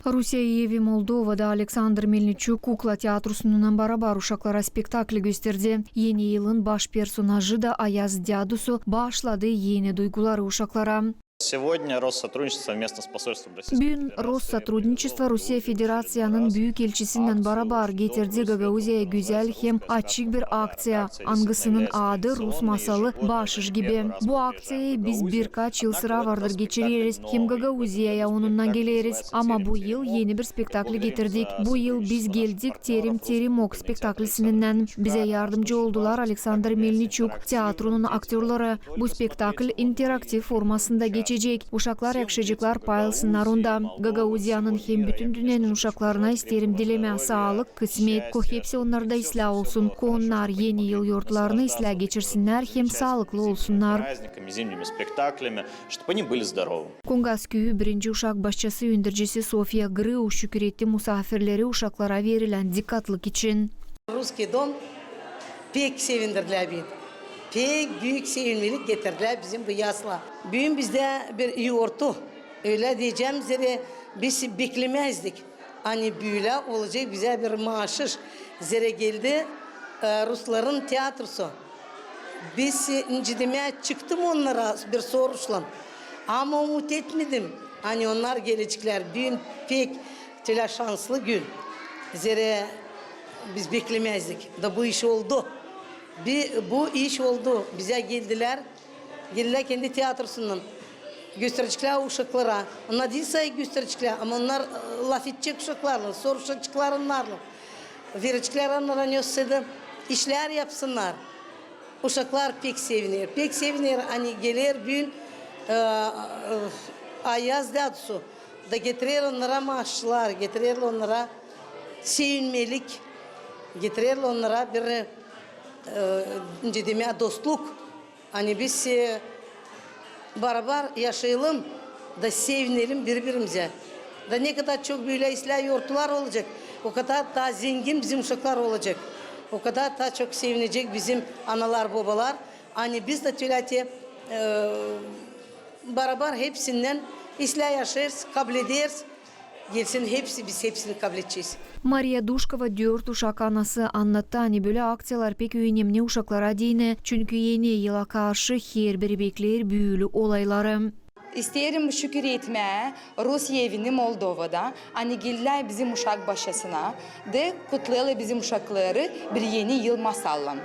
Rusiya evi Moldova'da Aleksandr Melnichuk kukla tiyatrosundan barabar uşaklara spektakli gösterdi. Yeni yılın baş personajı da Ayaz Diadusu bağışladı yeni duyguları uşaklara. Сегодня Россотрудничество совместно с посольством Российской Bugün Россотрудничество Rusya Federasya'nın büyük elçisinden barabar getirdi Gagauziya'ya güzel hem açık bir aksiya. Angısının adı Rus masalı Başış gibi. Bu aksiyayı biz birkaç yıl sıra vardır geçiririz. Hem Gagauziya'ya onunla geliriz. Ama bu yıl yeni bir spektakli getirdik. Bu yıl biz geldik Terim Terim Ok spektaklisinden. Bize yardımcı oldular Aleksandr Melnichuk, tiyatronun aktörleri. Bu spektakl interaktif formasında geçecek. Uşaklar yakışıcıklar paylaşsınlar onda. Gagauziya'nın hem bütün dünyanın uşaklarına isterim dileme sağlık, kısmet, ko hepsi onlarda ıslah olsun. Ko onlar yeni yıl yurtlarını ıslah geçirsinler hem sağlıklı olsunlar. Kongas köyü birinci uşak başçısı öndürücüsü Sofia Grıu şükür etti misafirleri uşaklara verilen dikkatlik için. Ruski Dom pek sevindirdiler beni. Pek büyük sevinmelik getirdiler bizim bu yasla. Bugün bizde bir yoğurtu. Öyle diyeceğim zere biz beklemezdik. Hani böyle olacak bize bir maaşış. Zere geldi Rusların tiyatrosu. Biz incitmeye çıktım onlara bir soruşla. Ama umut etmedim. Hani onlar gelecekler. Bugün pek şanslı gün. Zere biz beklemezdik. Da bu iş oldu. Bu iş oldu. Bize geldiler. Geldiler kendi tiyatrosundan. Göstericiler uşaklara. Onlar değilse göstericiler ama onlar laf edecek uşaklarla, soruşacaklarınlarla. Verecekler onlara neyse işler yapsınlar. Uşaklar pek sevinir. Pek sevinir. Hani gelir gün Ayaz Diadusu da getirir onlara maaşlar, getirir onlara sevinmelik, getirir onlara bir dostluk. Hani biz beraber yaşayalım da sevinelim birbirimize. Da ne kadar çok böyle İslam yurtlar olacak, o kadar daha zengin bizim uşaklar olacak. O kadar daha çok sevinecek bizim analar babalar. Hani biz de tülati beraber hepsinden İslam yaşarız, kabul ederiz. Gelsin hepsi, biz hepsini kabul edeceğiz. Maria Duşkova 4 uşak anası anlattı. Hani böyle aksiyalar pek önemli uşaklara dine. Çünkü yeni yıla karşı her biri bekler büyülü olayları. İsterim şükür etmeye Rusya evini Moldova'da, hani geldiler bizim uşak başısına de kutlayalım bizim uşakları bir yeni yıl masallan.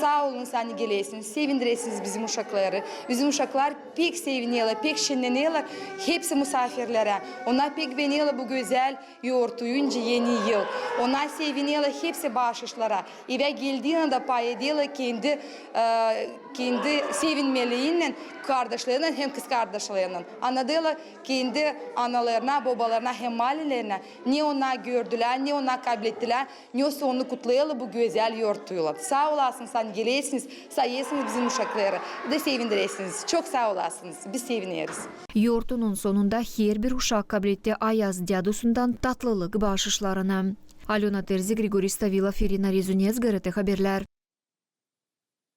Sağ olun sen gelesiniz, sevindiresiniz bizim uşakları. Bizim uşaklar pek seviniyorlar, pek şenleniyorlar. Hepsi misafirlere. Onlar pek beğeniyorlar bu güzel yoğurtuyunca yeni yıl. Onlar seviniyorlar hepsi bağışışlara. Eve geldiğinde de pay ediyorlar kendi sevinmeliğiyle, kardeşleriyle hem kız kardeşleriyle. Anladılar kendi analarına, babalarına hem malilerine. Ne onlar gördüler, ne onlar kabul ettiler, ne onu kutlayalım bu güzel yoğurtuyla. Sağ olasınız. Gelesiniz, sayesiniz bizim uşakları da sevindiresiniz. Çok sağ olasınız. Biz seviniyoruz. Yoğurtunun sonunda her bir uşak kabul etti Ayaz Diadusundan tatlılık bağışışlarına. Alona Terzi, Grigori Stavila, Firina Rezunez, GRT Haberler.